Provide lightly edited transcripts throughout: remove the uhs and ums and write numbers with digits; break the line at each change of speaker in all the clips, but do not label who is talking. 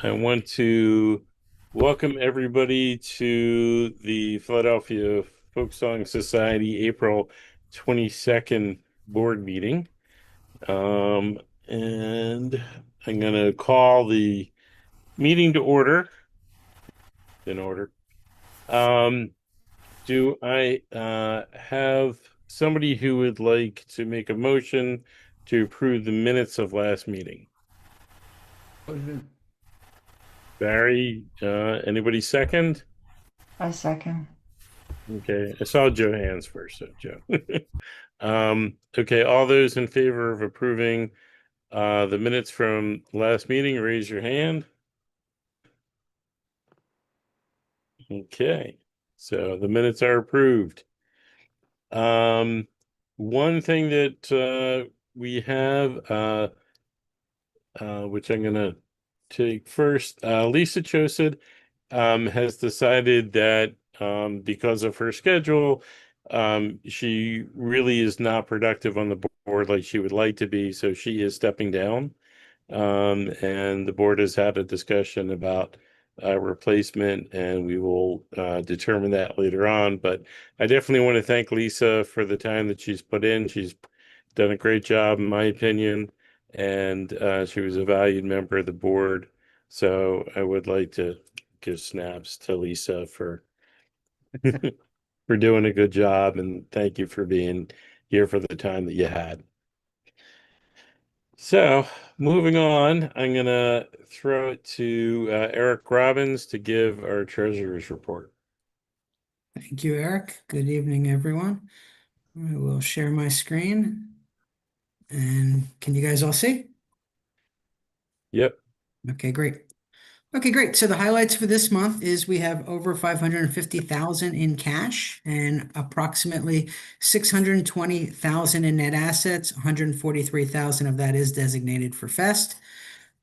I want to welcome everybody to the Philadelphia Folk Song Society April 22nd board meeting. Um, and I'm going to call the meeting to order in order. Um, do I have somebody who would like to make a motion to approve the minutes of last meeting?
Motion.
Barry, anybody second?
I second.
Okay, I saw Joe hands first, so Joe. Okay, all those in favor of approving the minutes from last meeting, raise your hand. Okay, so the minutes are approved. Um, one thing that we have, which I'm gonna take first, Lisa Chosid has decided that because of her schedule, she really is not productive on the board like she would like to be, so she is stepping down. And the board has had a discussion about replacement, and we will determine that later on. But I definitely want to thank Lisa for the time that she's put in. She's done a great job, in my opinion, and she was a valued member of the board. So I would like to give snaps to Lisa for for doing a good job, and thank you for being here for the time that you had. So, moving on, I'm gonna throw it to Eric Robbins to give our treasurer's report.
Thank you, Eric. Good evening, everyone. I will share my screen. And can you guys all see?
Yep.
Okay, great. Okay, great. So the highlights for this month is we have over 550,000 in cash and approximately 620,000 in net assets. 143,000 of that is designated for Fest.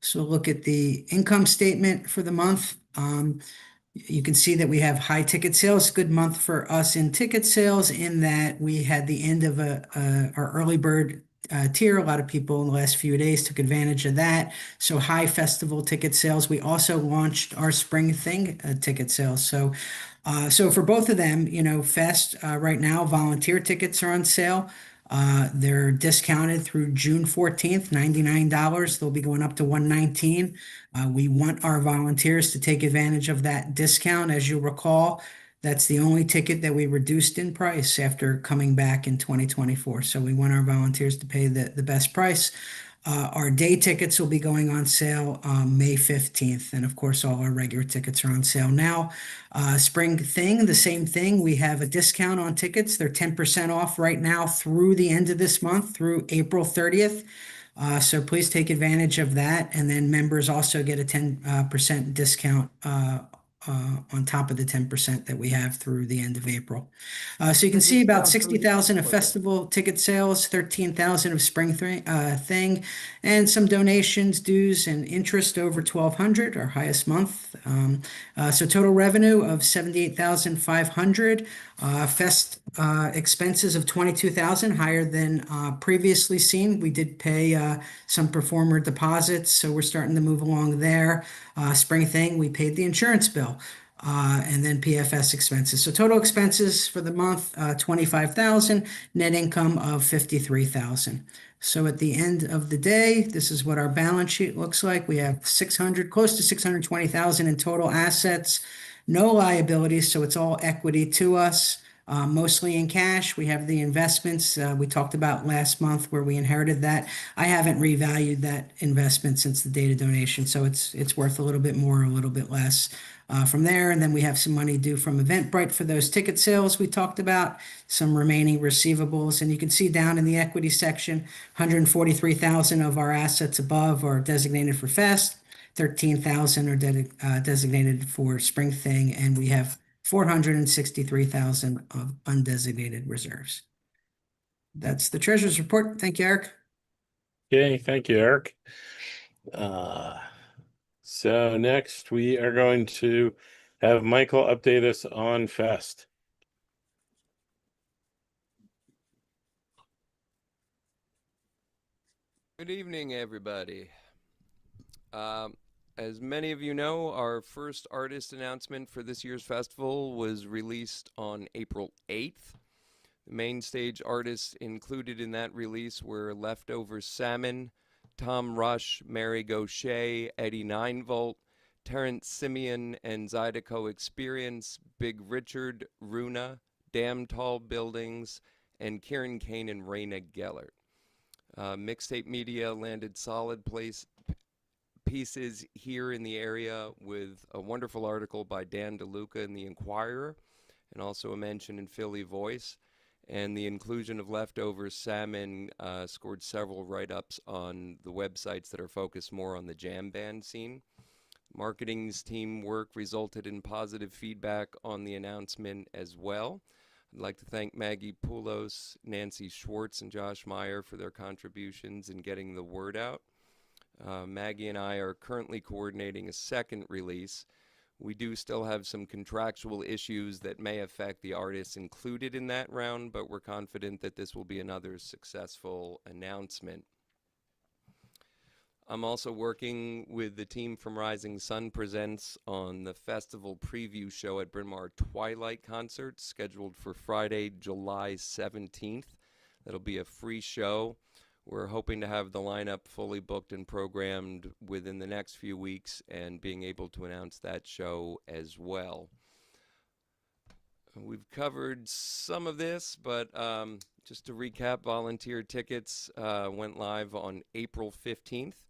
So look at the income statement for the month. You can see that we have high ticket sales. Good month for us in ticket sales in that we had the end of our early bird tier. A lot of people in the last few days took advantage of that. So high festival ticket sales. We also launched our spring thing ticket sales. So for both of them, Fest right now, volunteer tickets are on sale. They're discounted through June 14th, $99. They'll be going up to 119. We want our volunteers to take advantage of that discount. As you'll recall, that's the only ticket that we reduced in price after coming back in 2024. So we want our volunteers to pay the best price. Our day tickets will be going on sale May 15th. And of course, all our regular tickets are on sale now. Spring thing, the same thing. We have a discount on tickets. They're 10% off right now through the end of this month, through April 30th. So please take advantage of that. And then members also get a 10% discount on top of the 10% that we have through the end of April. So you can
The
see about
discount through
60,000 of
what day?
festival ticket sales, 13,000 of spring thing, and some donations, dues, and interest over 1,200, our highest month. So total revenue of 78,500. Fest expenses of 22,000, higher than previously seen. We did pay some performer deposits, so we're starting to move along there. Spring thing, we paid the insurance bill. And then PFS expenses. So total expenses for the month, 25,000, net income of 53,000. So at the end of the day, this is what our balance sheet looks like. We have 600, close to 620,000 in total assets, no liabilities, so it's all equity to us. Mostly in cash. We have the investments we talked about last month where we inherited that. I haven't revalued that investment since the date of donation, so it's worth a little bit more, a little bit less from there. And then we have some money due from Eventbrite for those ticket sales we talked about, some remaining receivables. And you can see down in the equity section, 143,000 of our assets above are designated for Fest. 13,000 are designated for Spring Thing, and we have 463,000 of undesignated reserves. That's the treasurer's report. Thank you, Eric.
Okay, thank you, Eric. Uh, so next we are going to have Michael update us on Fest.
Good evening, everybody. As many of you know, our first artist announcement for this year's festival was released on April 8th. The main stage artists included in that release were Leftover Salmon, Tom Rush, Mary Gaucher, Eddie Ninevolt, Terrence Simeon and Zydeco Experience, Big Richard, Runa, Damn Tall Buildings, and Kieran Kane and Raina Gellert. Mixtape Media landed solid pieces here in the area with a wonderful article by Dan DeLuca in The Inquirer, and also a mention in Philly Voice. And the inclusion of Leftover Salmon scored several write-ups on the websites that are focused more on the jam band scene. Marketing's team work resulted in positive feedback on the announcement as well. I'd like to thank Maggie Poulos, Nancy Schwartz, and Josh Meyer for their contributions in getting the word out. Maggie and I are currently coordinating a second release. We do still have some contractual issues that may affect the artists included in that round, but we're confident that this will be another successful announcement. I'm also working with the team from Rising Sun Presents on the festival preview show at Bryn Mawr Twilight Concert, scheduled for Friday, July 17th. That'll be a free show. We're hoping to have the lineup fully booked and programmed within the next few weeks and being able to announce that show as well. We've covered some of this, but just to recap, volunteer tickets went live on April 15th.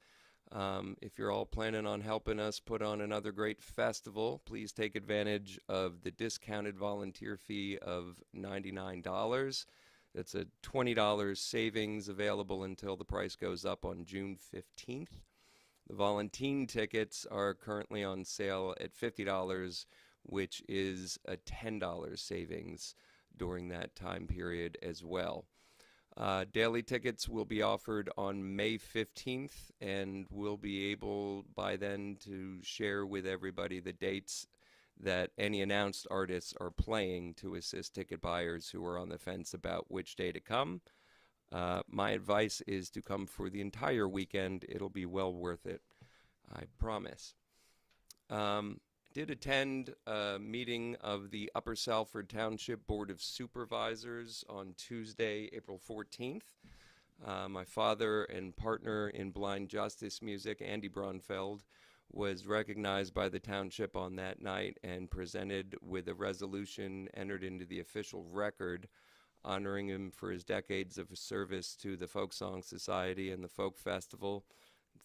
If you're all planning on helping us put on another great festival, please take advantage of the discounted volunteer fee of $99. That's a $20 savings available until the price goes up on June 15th. The volunteer tickets are currently on sale at $50, which is a $10 savings during that time period as well. Daily tickets will be offered on May 15th, and we'll be able by then to share with everybody the dates that any announced artists are playing to assist ticket buyers who are on the fence about which day to come. My advice is to come for the entire weekend. It'll be well worth it, I promise. Did attend a meeting of the Upper Salford Township Board of Supervisors on Tuesday, April 14th. My father and partner in blind justice music, Andy Braunfeld, was recognized by the township on that night and presented with a resolution entered into the official record honoring him for his decades of service to the Folk Song Society and the Folk Festival,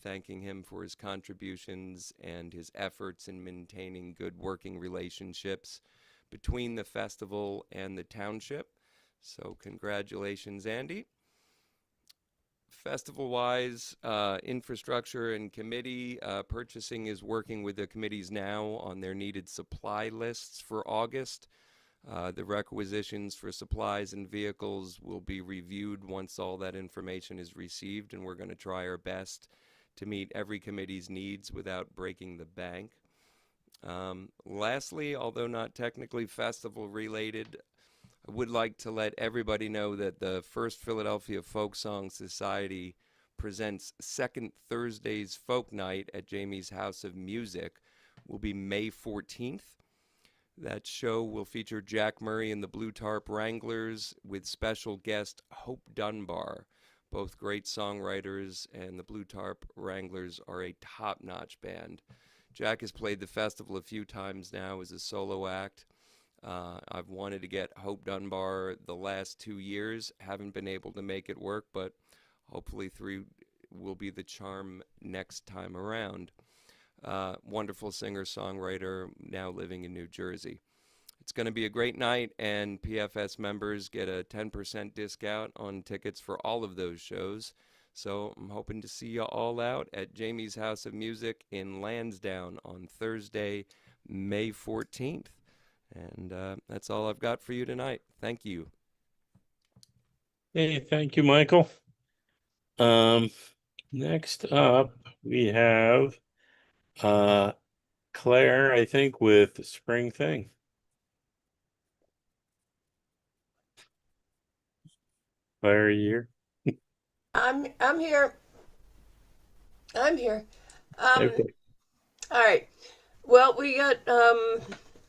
thanking him for his contributions and his efforts in maintaining good working relationships between the festival and the township. So congratulations, Andy. Festival-wise, infrastructure and committee purchasing is working with the committees now on their needed supply lists for August. The requisitions for supplies and vehicles will be reviewed once all that information is received, and we're going to try our best to meet every committee's needs without breaking the bank. Lastly, although not technically festival related, I would like to let everybody know that the First Philadelphia Folk Song Society presents Second Thursday's Folk Night at Jamie's House of Music will be May 14th. That show will feature Jack Murray and the Blue Tarp Wranglers with special guest Hope Dunbar. Both great songwriters, and the Blue Tarp Wranglers are a top-notch band. Jack has played the festival a few times now as a solo act. I've wanted to get Hope Dunbar the last 2 years. Haven't been able to make it work, but hopefully 3 will be the charm next time around. Wonderful singer-songwriter, now living in New Jersey. It's going to be a great night, and PFS members get a 10% discount on tickets for all of those shows. So I'm hoping to see you all out at Jamie's House of Music in Lansdowne on Thursday, May 14th. And that's all I've got for you tonight. Thank you.
Hey, thank you, Michael. Next up we have Claire, I think, with Spring Thing. Claire, are you here?
I'm here. I'm here. Um,
Okay.
All right. Well,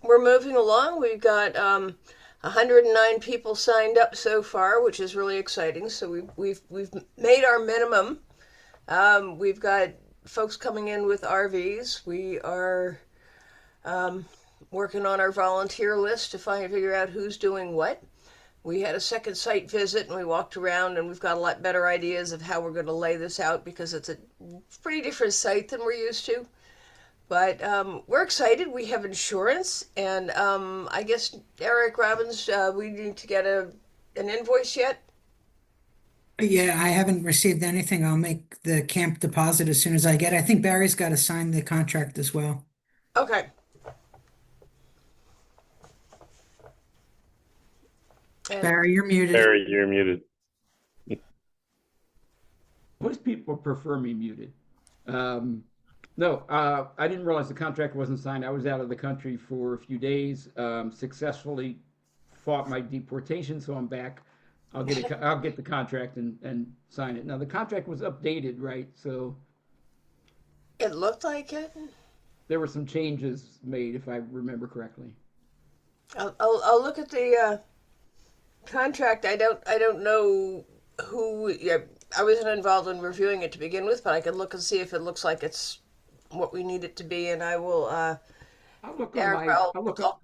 we're moving along. We've got 109 people signed up so far, which is really exciting. So we've made our minimum. We've got folks coming in with RVs. We are working on our volunteer list to figure out who's doing what. We had a second site visit and we walked around, and we've got a lot better ideas of how we're going to lay this out because it's a pretty different site than we're used to. But we're excited. We have insurance, and I guess Eric Robbins, we need to get an invoice yet.
Yeah, I haven't received anything. I'll make the camp deposit as soon as I get it. I think Barry's got to sign the contract as well.
Okay. And
Barry, you're muted.
Barry, you're muted.
Most people prefer me muted. Um, no, I didn't realize the contract wasn't signed. I was out of the country for a few days, successfully fought my deportation, so I'm back. I'll get the contract and sign it. Now the contract was updated, right? So
it looked like it.
there were some changes made, if I remember correctly.
I'll look at the contract. I don't know who. Yeah, I wasn't involved in reviewing it to begin with, but I can look and see if it looks like it's what we need it to be, and I will.
I'll look on
Eric,
my. I'll look up.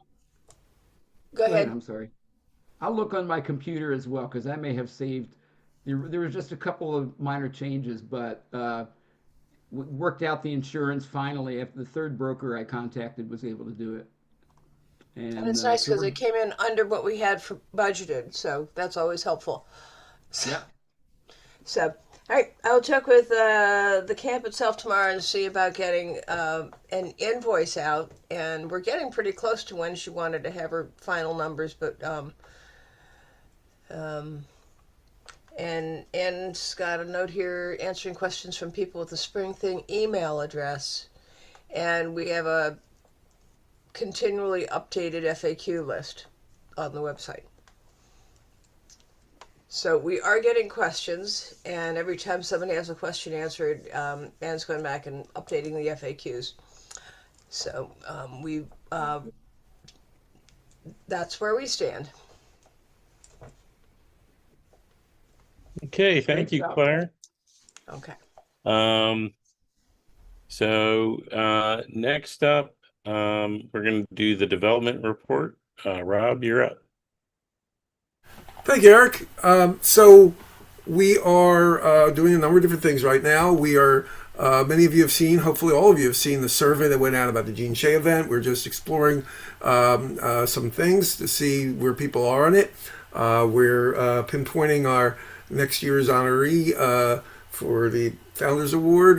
go
Go ahead.
ahead.
I'm sorry. I'll look on my computer as well because I may have saved. There was just a couple of minor changes, but worked out the insurance finally after the third broker I contacted was able to do it.
And
And
it's nice
so
because
we're,
it came in under what we had for budgeted, so that's always helpful.
yeah,
So, all right, I'll check with the camp itself tomorrow and see about getting an invoice out. And we're getting pretty close to when she wanted to have her final numbers, but um, and got a note here answering questions from people with the Spring Thing email address, and we have a continually updated FAQ list on the website. So we are getting questions, and every time somebody has a question answered, Anne's going back and updating the FAQs. So we that's where we stand.
Okay,
great
thank you,
stuff.
Claire.
Okay.
Um, so next up, we're going to do the development report. Rob, you're up.
Thank you, Eric. So we are doing a number of different things right now. We are, many of you have seen, hopefully all of you have seen the survey that went out about the Gene Shea event. We're just exploring some things to see where people are on it. We're pinpointing our next year's honoree for the Founders Award.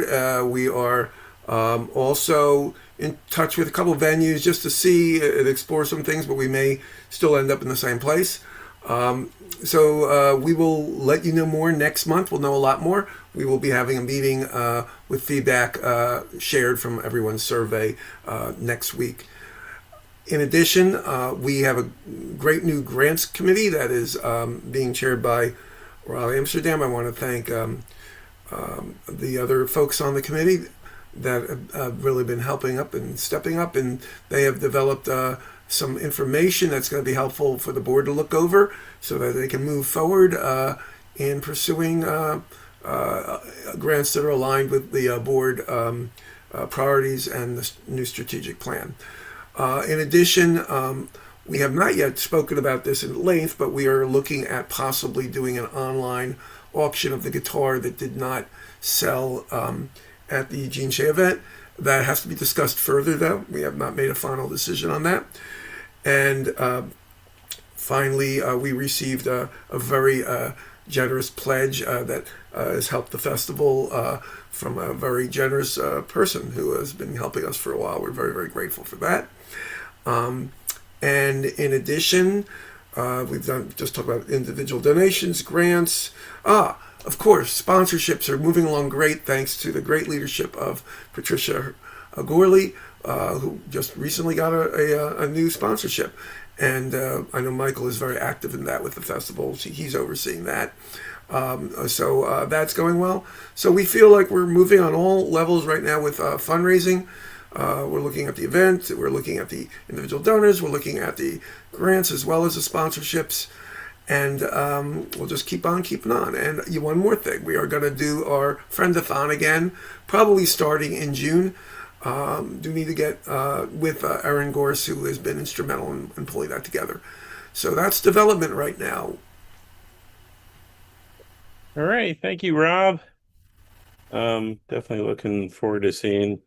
We are also in touch with a couple of venues just to see and explore some things, but we may still end up in the same place. So we will let you know more next month. We'll know a lot more. We will be having a meeting with feedback shared from everyone's survey next week. In addition, we have a great new grants committee that is being chaired by Rob Amsterdam. I want to thank the other folks on the committee that have really been helping up and stepping up, and they have developed some information that's going to be helpful for the board to look over so that they can move forward in pursuing grants that are aligned with the board priorities and the new strategic plan. In addition, we have not yet spoken about this in length, but we are looking at possibly doing an online auction of the guitar that did not sell at the Gene Shea event. That has to be discussed further, though. We have not made a final decision on that. And finally, we received a very generous pledge that has helped the festival from a very generous person who has been helping us for a while. We're very, very grateful for that. And in addition, we've just talked about individual donations, grants. Of course, sponsorships are moving along great thanks to the great leadership of Patricia Gorley, who just recently got a new sponsorship. And I know Michael is very active in that with the festival. He's overseeing that. So that's going well. So we feel like we're moving on all levels right now with fundraising. We're looking at the event, we're looking at the individual donors, we're looking at the grants as well as the sponsorships, and we'll just keep on keeping on. And one more thing, we are going to do our Friendathon again, probably starting in June. Do need to get with Erin Gorse, who has been instrumental in pulling that together. So that's development right now.
All right, thank you, Rob. Definitely looking forward to seeing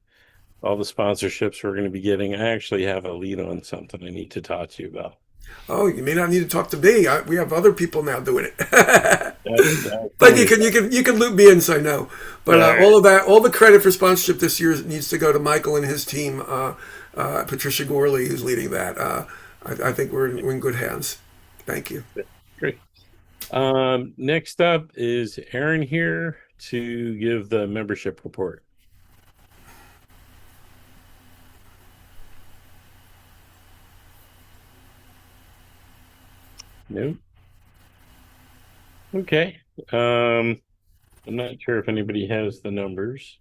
all the sponsorships we're going to be getting. I actually have a lead on something I need to talk to you about.
Oh, you may not need to talk to me. We have other people now doing it.
That's
But you can loop me in, so I know. But all of that, all the credit for sponsorship this year needs to go to Michael and his team. Patricia Gorley, who's leading that. I think we're in good hands. Thank you.
great. Next up is Aaron here to give the membership report. No. Okay. I'm not sure if anybody has the numbers.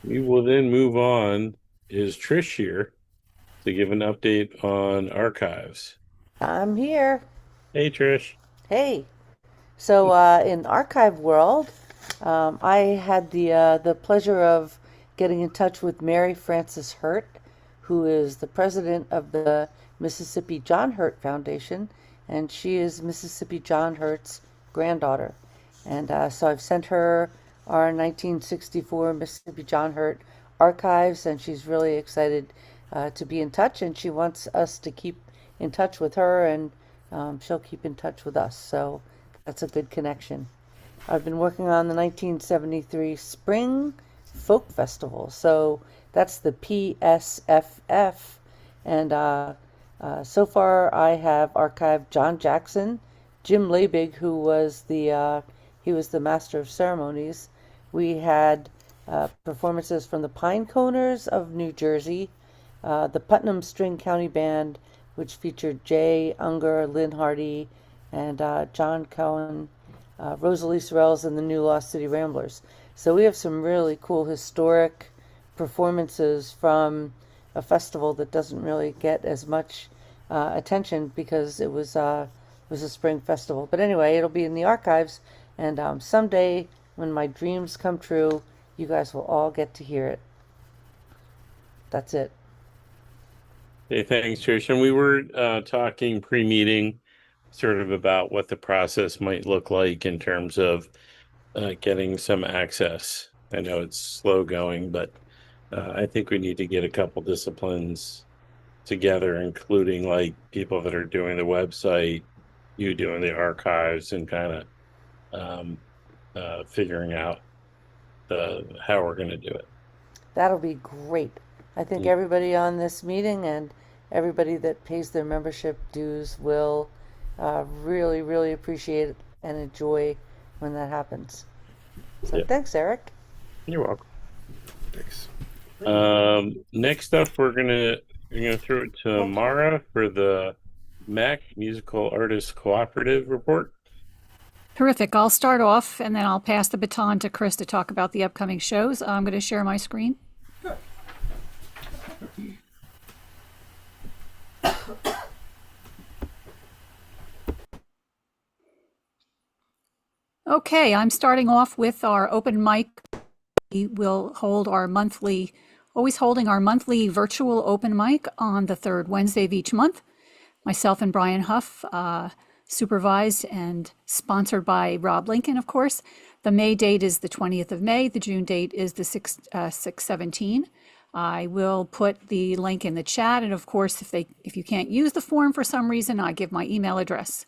We will then move on. Is Trish here to give an update on archives?
I'm here.
Hey, Trish.
Hey. So in archive world, I had the pleasure of getting in touch with Mary Frances Hurt, who is the president of the Mississippi John Hurt Foundation, and she is Mississippi John Hurt's granddaughter. And so I've sent her our 1964 Mississippi John Hurt archives, and she's really excited to be in touch, and she wants us to keep in touch with her, and she'll keep in touch with us. So that's a good connection. I've been working on the 1973 Spring Folk Festival, so that's the PSFF, and so far I have archived John Jackson, Jim Labig, who was he was the master of ceremonies. We had performances from the Pineconers of New Jersey, the Putnam String County Band, which featured Jay Unger, Lynn Hardy, and John Cohen, Rosalie Sorrells, and the New Lost City Ramblers. So we have some really cool historic performances from a festival that doesn't really get as much attention because it was a spring festival. But anyway, it'll be in the archives, and someday when my dreams come true, you guys will all get to hear it. That's it.
Hey, thanks, Trish. And we were talking pre-meeting sort of about what the process might look like in terms of getting some access. I know it's slow going, but I think we need to get a couple disciplines together, including like people that are doing the website, you doing the archives, and kind of figuring out how we're going to do it.
That'll be great. I think everybody on this meeting and everybody that pays their membership dues will really, really appreciate it and enjoy when that happens. So thanks, Eric.
You're welcome.
Thanks.
Next up, we're gonna throw it to Mara for the MAC Musical Artists Cooperative report.
Terrific. I'll start off and then I'll pass the baton to Chris to talk about the upcoming shows. I'm going to share my screen. Okay, I'm starting off with our open mic. We will hold always holding our monthly virtual open mic on the third Wednesday of each month. Myself and Brian Huff, supervised and sponsored by Rob Lincoln, of course. The May date is the 20th of May. The June date is the 6/17. I will put the link in the chat, and of course, if you can't use the form for some reason, I give my email address.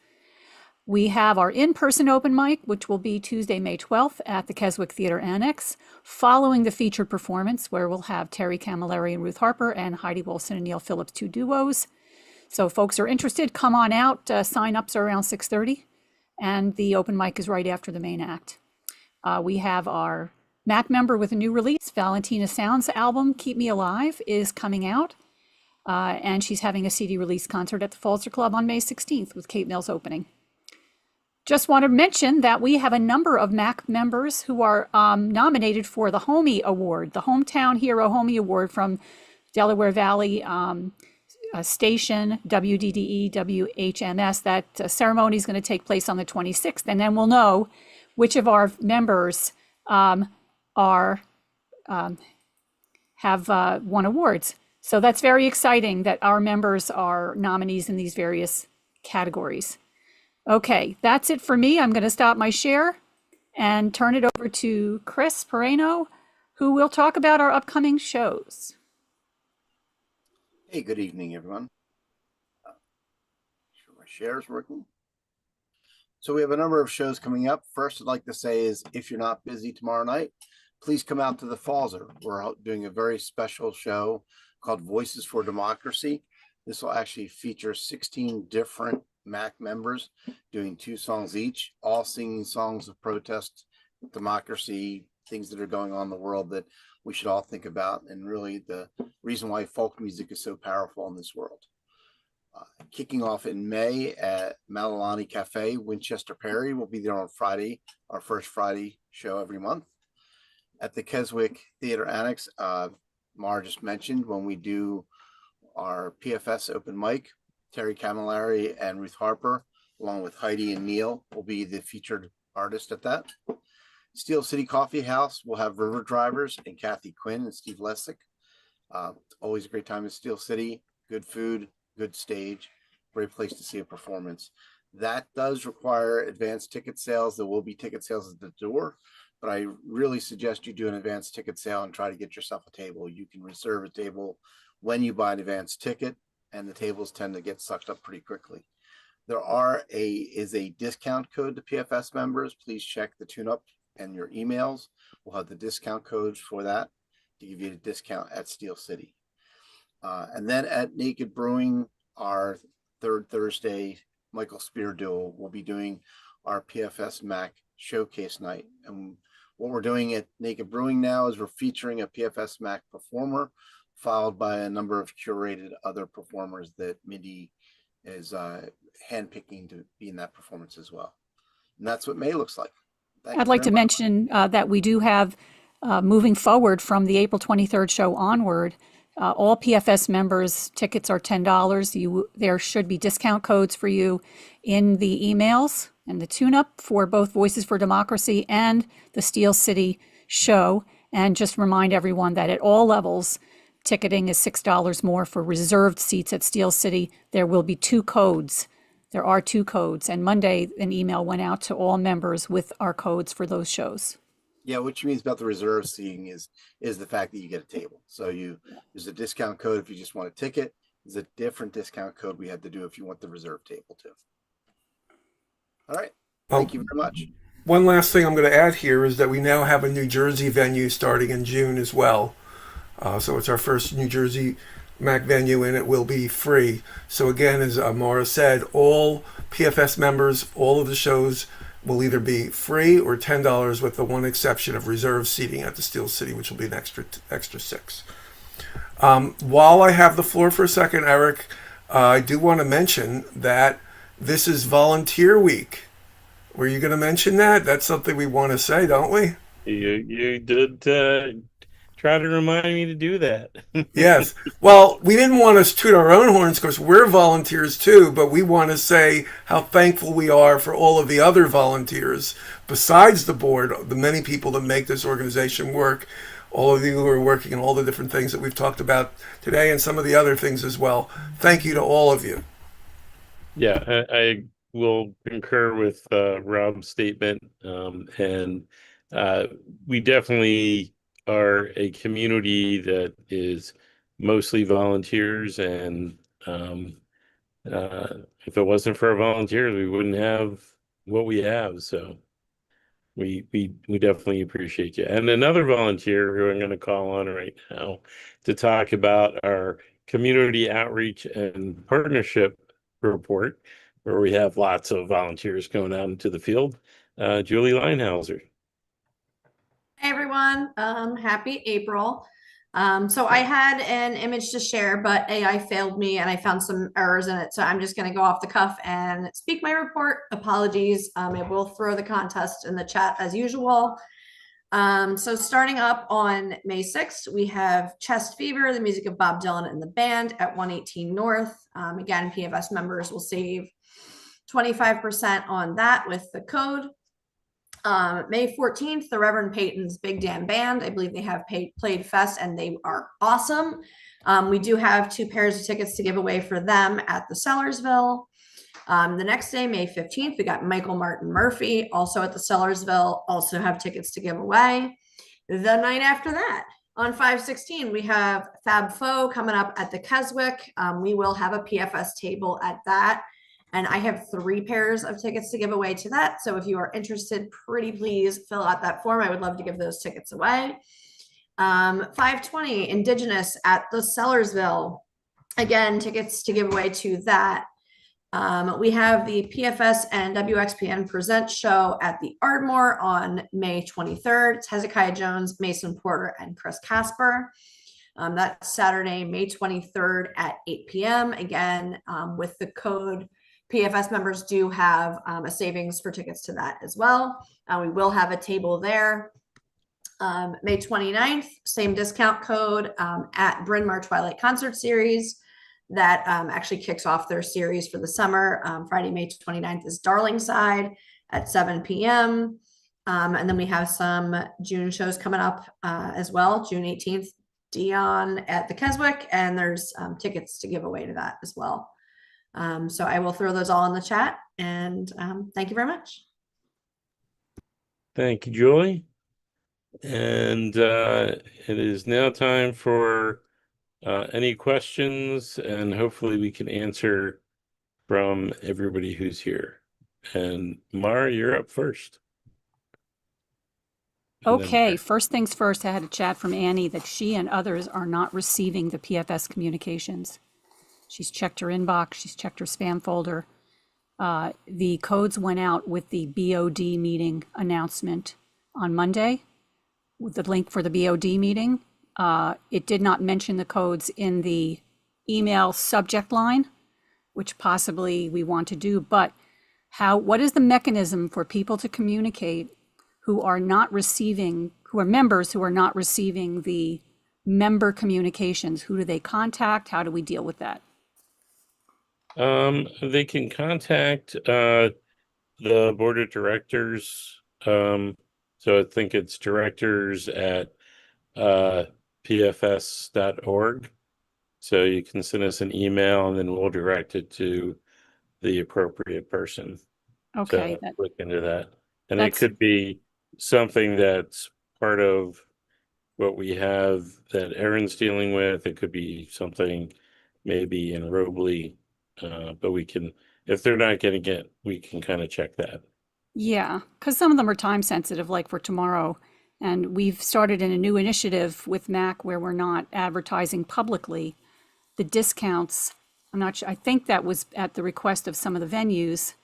We have our in-person open mic, which will be Tuesday, May 12th at the Keswick Theater Annex, following the featured performance where we'll have Terry Camilleri and Ruth Harper and Heidi Wilson and Neil Phillips, two duos. So if folks are interested, come on out. Sign-ups are around 6:30, and the open mic is right after the main act. We have our MAC member with a new release. Valentina Sound's album, Keep Me Alive, is coming out, and she's having a CD release concert at the Falzer Club on May 16th with Kate Mills opening. just want to mention that we have a number of MAC members who are nominated for the Homie Award, the Hometown Hero Homie Award from Delaware Valley Station, WDDE, WHMS. That ceremony is going to take place on the 26th, and then we'll know which of our members have won awards. So that's very exciting that our members are nominees in these various categories. Okay, that's it for me. I'm going to stop my share and turn it over to Chris Pereno, who will talk about our upcoming shows.
Hey, good evening, everyone. Sure my share is working. So we have a number of shows coming up. First, I'd like to say is if you're not busy tomorrow night, please come out to the Falzer. We're out doing a very special show called Voices for Democracy. This will actually feature 16 different MAC members doing 2 songs each, all singing songs of protest, democracy, things that are going on in the world that we should all think about, and really the reason why folk music is so powerful in this world. Kicking off in May at Malilani Cafe, Winchester Perry. We'll be there on Friday, our first Friday show every month. At the Keswick Theater Annex, Mara just mentioned when we do our PFS open mic, Terry Camilleri and Ruth Harper, along with Heidi and Neil, will be the featured artist at that. Steel City Coffee House will have River Drivers and Kathy Quinn and Steve Lessick. Always a great time in Steel City. Good food, good stage, great place to see a performance. That does require advanced ticket sales. There will be ticket sales at the door, but I really suggest you do an advanced ticket sale and try to get yourself a table. You can reserve a table when you buy an advanced ticket, and the tables tend to get sucked up pretty quickly. There is a discount code to PFS members. Please check the tune-up and your emails. We'll have the discount codes for that to give you a discount at Steel City. And then at Naked Brewing, our third Thursday, Michael Spear Duo will be doing our PFS MAC showcase night. And what we're doing at Naked Brewing now is we're featuring a PFS MAC performer, followed by a number of curated other performers that Mindy is handpicking to be in that performance as well. And that's what May looks like.
I'd like to mention that we do have, moving forward from the April 23rd show onward, all PFS members, tickets are $10. There should be discount codes for you in the emails and the tune-up for both Voices for Democracy and the Steel City show. And just remind everyone that at all levels, ticketing is $6 more for reserved seats at Steel City. There will be 2 codes. There are 2 codes. And Monday, an email went out to all members with our codes for those shows.
Yeah, what you mean about the reserve seating is the fact that you get a table. So there's a discount code if you just want a ticket. There's a different discount code we had to do if you want the reserve table too. All right. Thank you very much.
One last thing I'm going to add here is that we now have a New Jersey venue starting in June as well. So it's our first New Jersey MAC venue, and it will be free. So again, as Mara said, all PFS members, all of the shows will either be free or $10, with the one exception of reserve seating at the Steel City, which will be an extra $6. While I have the floor for a second, Eric, I do want to mention that this is Volunteer Week. Were you going to mention that? That's something we want to say, don't we?
You did try to remind me to do that.
Yes. Well, we didn't want to toot our own horns because we're volunteers too, but we want to say how thankful we are for all of the other volunteers besides the board, the many people that make this organization work, all of you who are working on all the different things that we've talked about today and some of the other things as well. Thank you to all of you.
Yeah, I will concur with Rob's statement. And we definitely are a community that is mostly volunteers, and if it wasn't for our volunteers, we wouldn't have what we have. So we definitely appreciate you. And another volunteer who I'm going to call on right now to talk about our community outreach and partnership report, where we have lots of volunteers going out into the field. Julie Leinhauser.
Hey everyone, happy April. So I had an image to share, but AI failed me and I found some errors in it. So I'm just going to go off the cuff and speak my report. Apologies. I will throw the contest in the chat as usual. So starting up on May 6th, we have Chest Fever, the music of Bob Dylan and the band at 118 North. Again, PFS members will save 25% on that with the code. May 14th, the Reverend Peyton's Big Damn Band. I believe they have played Fest and they are awesome. We do have 2 pairs of tickets to give away for them at the Sellersville. The next day, May 15th, we got Michael Martin Murphy, also at the Sellersville, also have tickets to give away. The night after that, on 5/16, we have Fab Foe coming up at the Keswick. We will have a PFS table at that. And I have 3 pairs of tickets to give away to that. So if you are interested, pretty please fill out that form. I would love to give those tickets away. 5/20, Indigenous at the Sellersville. Again, tickets to give away to that. We have the PFS and WXPN Present show at the Ardmore on May 23rd. It's Hezekiah Jones, Mason Porter, and Chris Casper. That's Saturday, May 23rd at 8 p.m. Again, with the code PFS members do have a savings for tickets to that as well. We will have a table there. May 29th, same discount code at Bryn Mawr Twilight Concert Series. That actually kicks off their series for the summer. Friday, May 29th is Darlingside at 7 p.m. And then we have some June shows coming up as well. June 18th, Dion at the Keswick, and there's tickets to give away to that as well. So I will throw those all in the chat, and thank you very much.
Thank you, Julie. And it is now time for any questions, and hopefully we can answer from everybody who's here. And Mara, you're up first. And
Okay,
then-
first things first, I had a chat from Annie that she and others are not receiving the PFS communications. She's checked her inbox, she's checked her spam folder. The codes went out with the BOD meeting announcement on Monday with the link for the BOD meeting. It did not mention the codes in the email subject line, which possibly we want to do, but what is the mechanism for people to communicate who are members who are not receiving the member communications? Who do they contact? How do we deal with that?
They can contact the board of directors. So I think it's directors at pfs.org. So you can send us an email and then we'll direct it to the appropriate person.
Okay,
To look into that. And it
that's-
could be something that's part of what we have that Erin's dealing with. It could be something maybe in Robley, but we can, if they're not getting it, we can kind of check that.
Yeah, because some of them are time sensitive, like for tomorrow. And we've started in a new initiative with MAC where we're not advertising publicly the discounts. I'm not sure, I think that was at the request of some of the venues.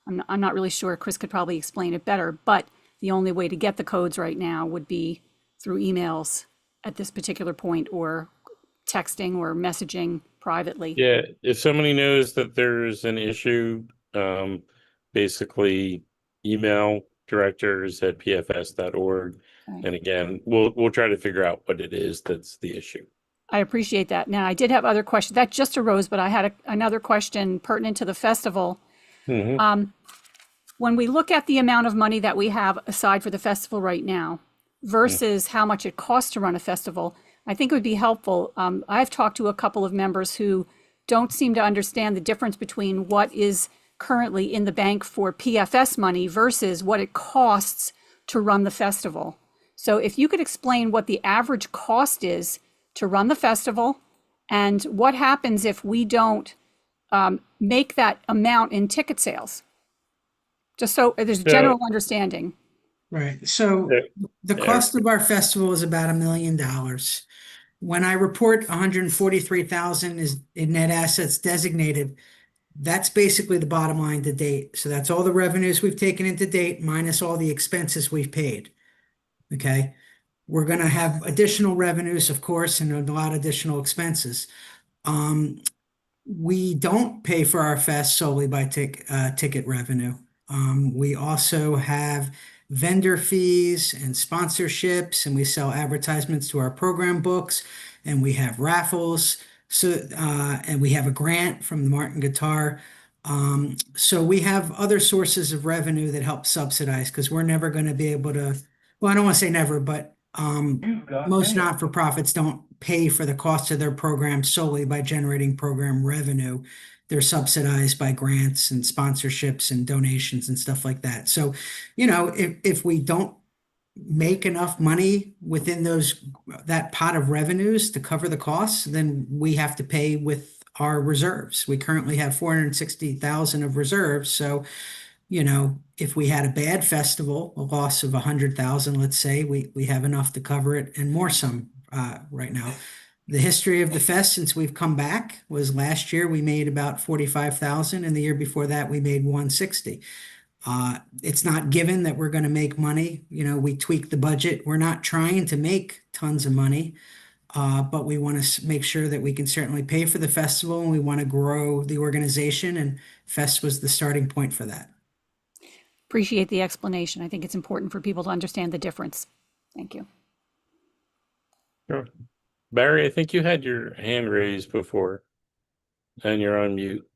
I'm not really sure. Chris could probably explain it better, but the only way to get the codes right now would be through emails at this particular point, or texting or messaging privately.
Yeah, if somebody knows that there's an issue, basically email directors at pfs.org.
Okay.
And again, we'll try to figure out what it is that's the issue.
I appreciate that. Now, I did have other questions. That just arose, but I had another question pertinent to the festival.
Mhm.
When we look at the amount of money that we have aside for the festival right now versus how much it costs to run a festival, I think it would be helpful. I've talked to a couple of members who don't seem to understand the difference between what is currently in the bank for PFS money versus what it costs to run the festival. So if you could explain what the average cost is to run the festival and what happens if we don't make that amount in ticket sales, just so there's general understanding.
Right. So the
Yeah.
cost of our festival is about $1 million. When I report 143,000 is in net assets designated, that's basically the bottom line to date. So that's all the revenues we've taken into date minus all the expenses we've paid. Okay. we're going to have additional revenues, of course, and a lot of additional expenses. We don't pay for our fest solely by ticket revenue. We also have vendor fees and sponsorships, and we sell advertisements to our program books, and we have raffles. So, and we have a grant from the Martin Guitar. So we have other sources of revenue that help subsidize because we're never going to be able to, well, I don't want to say never, but most not-for-profits don't pay for the cost of their program solely by generating program revenue. They're subsidized by grants and sponsorships and donations and stuff like that. So, if we don't make enough money within that pot of revenues to cover the costs, then we have to pay with our reserves. We currently have 460,000 of reserves. So, if we had a bad festival, a loss of 100,000, let's say, we have enough to cover it and more some right now. The history of the fest since we've come back was last year we made about 45,000, and the year before that we made 160. It's not given that we're going to make money. We tweak the budget. We're not trying to make tons of money, but we want to make sure that we can certainly pay for the festival, and we want to grow the organization, and Fest was the starting point for that.
Appreciate the explanation. I think it's important for people to understand the difference. Thank you.
Sure. Barry, I think you had your hand raised before, and you're on mute.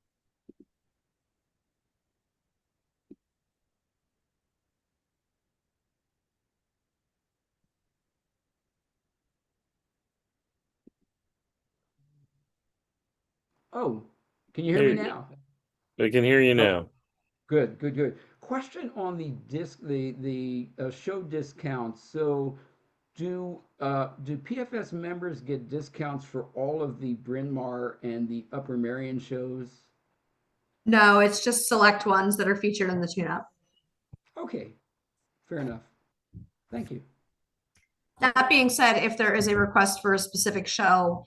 Oh, can you hear me now?
I can hear you now.
Good, good, good. Question on the show discounts. So, do PFS members get discounts for all of the Bryn Mawr and the Upper Merion shows?
No, it's just select ones that are featured in the tune-up.
Okay, fair enough. Thank you.
That being said, if there is a request for a specific show,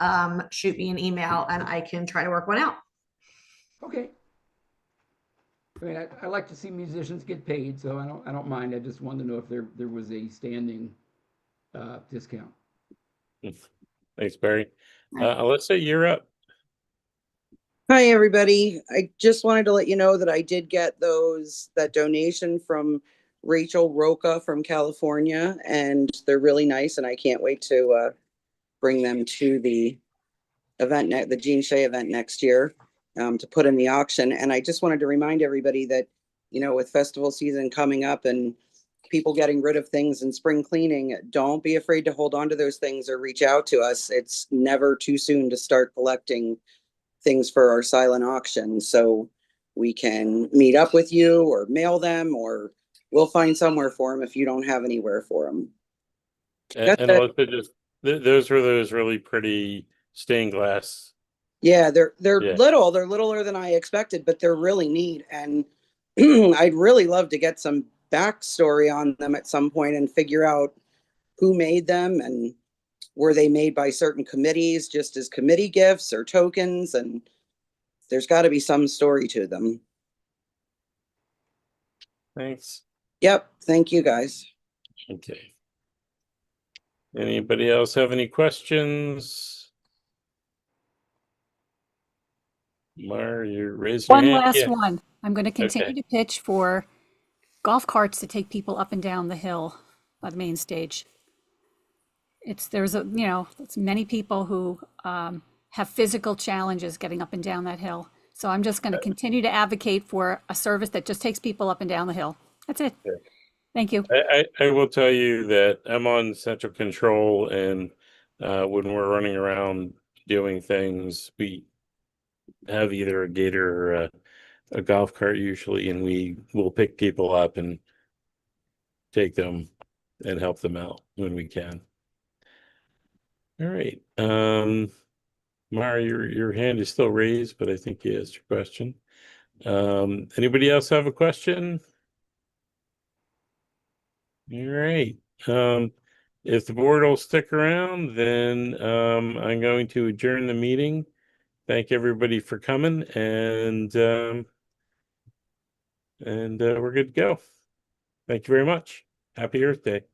shoot me an email and I can try to work one out.
Okay. I mean, I like to see musicians get paid, so I don't mind. I just wanted to know if there was a standing discount.
Thanks, Barry. Let's say you're up.
Hi, everybody. I just wanted to let you know that I did get that donation from Rachel Roca from California, and they're really nice, and I can't wait to bring them to the event, the Gene Shea event next year, to put in the auction. And I just wanted to remind everybody that, with festival season coming up and people getting rid of things in spring cleaning, don't be afraid to hold on to those things or reach out to us. It's never too soon to start collecting things for our silent auction. So we can meet up with you or mail them, or we'll find somewhere for them if you don't have anywhere for them.
And Alyssa, those were those really pretty stained glass.
Yeah, they're
Yeah.
little. They're littler than I expected, but they're really neat. And I'd really love to get some backstory on them at some point and figure out who made them, and were they made by certain committees just as committee gifts or tokens? And there's got to be some story to them.
Thanks.
Yep. Thank you, guys.
Okay. Anybody else have any questions? Mar, you're raising your
One
hand.
last
Yeah.
one. I'm going to continue to pitch for golf carts to take people up and down the hill by the main stage. It's many people who have physical challenges getting up and down that hill. So I'm just going to continue to advocate for a service that just takes people up and down the hill. That's it.
Okay.
Thank you.
I will tell you that I'm on central control, and when we're running around doing things, we have either a gator or a golf cart usually, and we will pick people up and take them and help them out when we can. All right. Mara, your hand is still raised, but I think you asked your question. Anybody else have a question? All right. If the board will stick around, then I'm going to adjourn the meeting. Thank everybody for coming, and we're good to go. Thank you very much. Happy Earth Day.